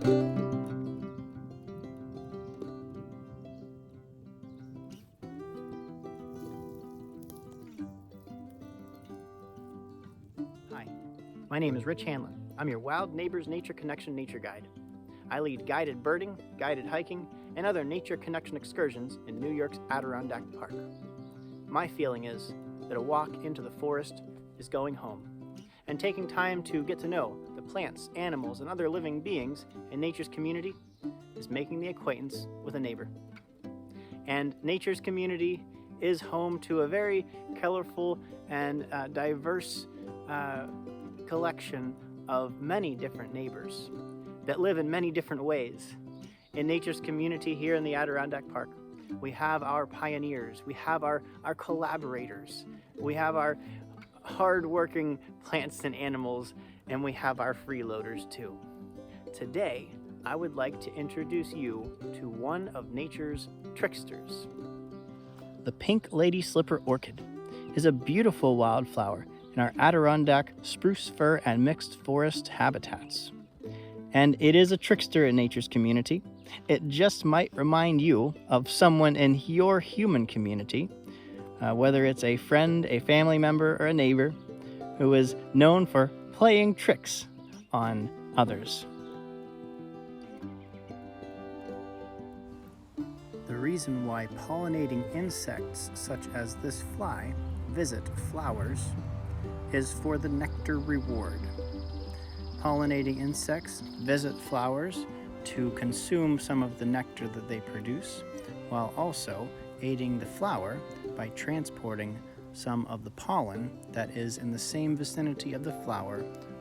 Hi, my name is Rich Hanlon. I'm your Wild Neighbors Nature Connection Nature Guide. I lead guided birding, guided hiking, and other nature connection excursions in New York's Adirondack Park. My feeling is that a walk into the forest is going home, and taking time to get to know the plants, animals, and other living beings in nature's community is making the acquaintance with a neighbor. And nature's community is home to a very colorful and diverse collection of many different neighbors that live in many different ways. In nature's community here in the Adirondack Park, we have our pioneers, we have our collaborators, we have our hard-working plants and animals, and we have our freeloaders too. Today, I would like to introduce you to one of nature's tricksters. The pink ladyslipper orchid is a beautiful wildflower in our Adirondack spruce fir and mixed forest habitats. And it is a trickster in nature's community. It just might remind you of someone in your human community, whether it's a friend, a family member, or a neighbor, who is known for playing tricks on others. The reason why pollinating insects such as this fly visit flowers is for the nectar reward. Pollinating insects visit flowers to consume some of the nectar that they produce, while also aiding the flower by transporting some of the pollen that is in the same vicinity of the flower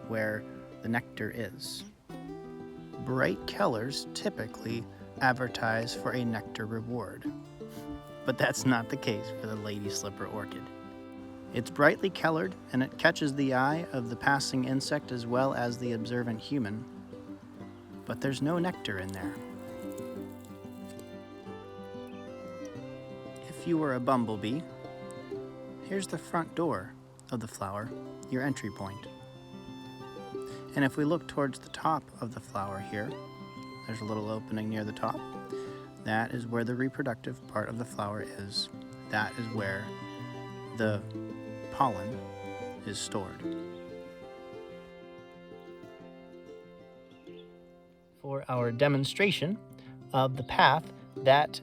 where the nectar is. Bright colors typically advertise for a nectar reward, but that's not the case for the ladyslipper orchid. It's brightly colored and it catches the eye of the passing insect as well as the observant human, but there's no nectar in there. If you were a bumblebee, here's the front door of the flower, your entry point. And if we look towards the top of the flower here, there's a little opening near the top. That is where the reproductive part of the flower is. That is where the pollen is stored. For our demonstration of the path that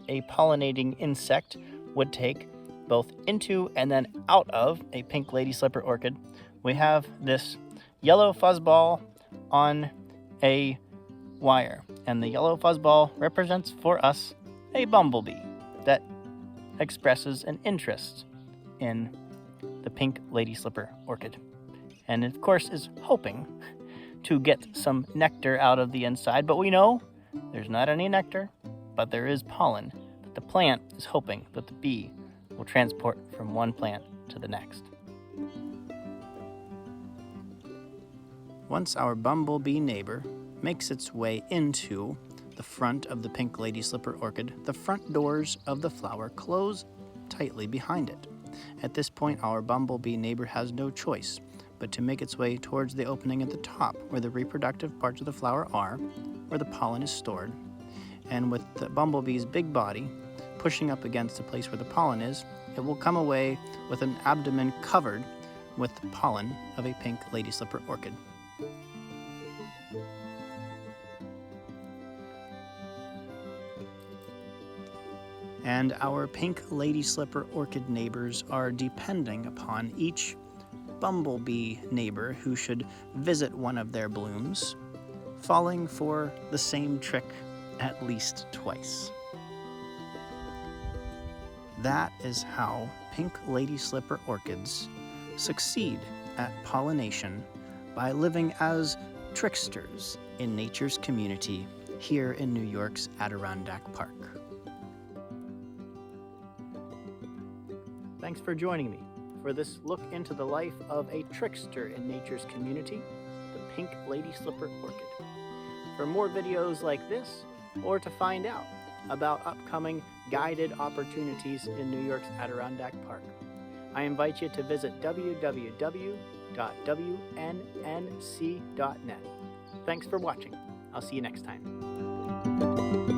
a pollinating insect would take both into and then out of a pink ladyslipper orchid, we have this yellow fuzzball on a wire. And the yellow fuzzball represents for us a bumblebee that expresses an interest in the pink ladyslipper orchid. And of course is hoping to get some nectar out of the inside, but we know there's not any nectar, but there is pollen that the plant is hoping that the bee will transport from one plant to the next. Once our bumblebee neighbor makes its way into the front of the pink ladyslipper orchid, the front doors of the flower close tightly behind it. At this point, our bumblebee neighbor has no choice but to make its way towards the opening at the top where the reproductive parts of the flower are, where the pollen is stored. And with the bumblebee's big body pushing up against the place where the pollen is, it will come away with an abdomen covered with the pollen of a pink ladyslipper orchid. And our pink ladyslipper orchid neighbors are depending upon each bumblebee neighbor who should visit one of their blooms, falling for the same trick at least twice. That is how pink ladyslipper orchids succeed at pollination by living as tricksters in nature's community here in New York's Adirondack Park. Thanks for joining me for this look into the life of a trickster in nature's community, the pink ladyslipper orchid. For more videos like this, or to find out about upcoming guided opportunities in New York's Adirondack Park, I invite you to visit www.wnnc.net. Thanks for watching. I'll see you next time.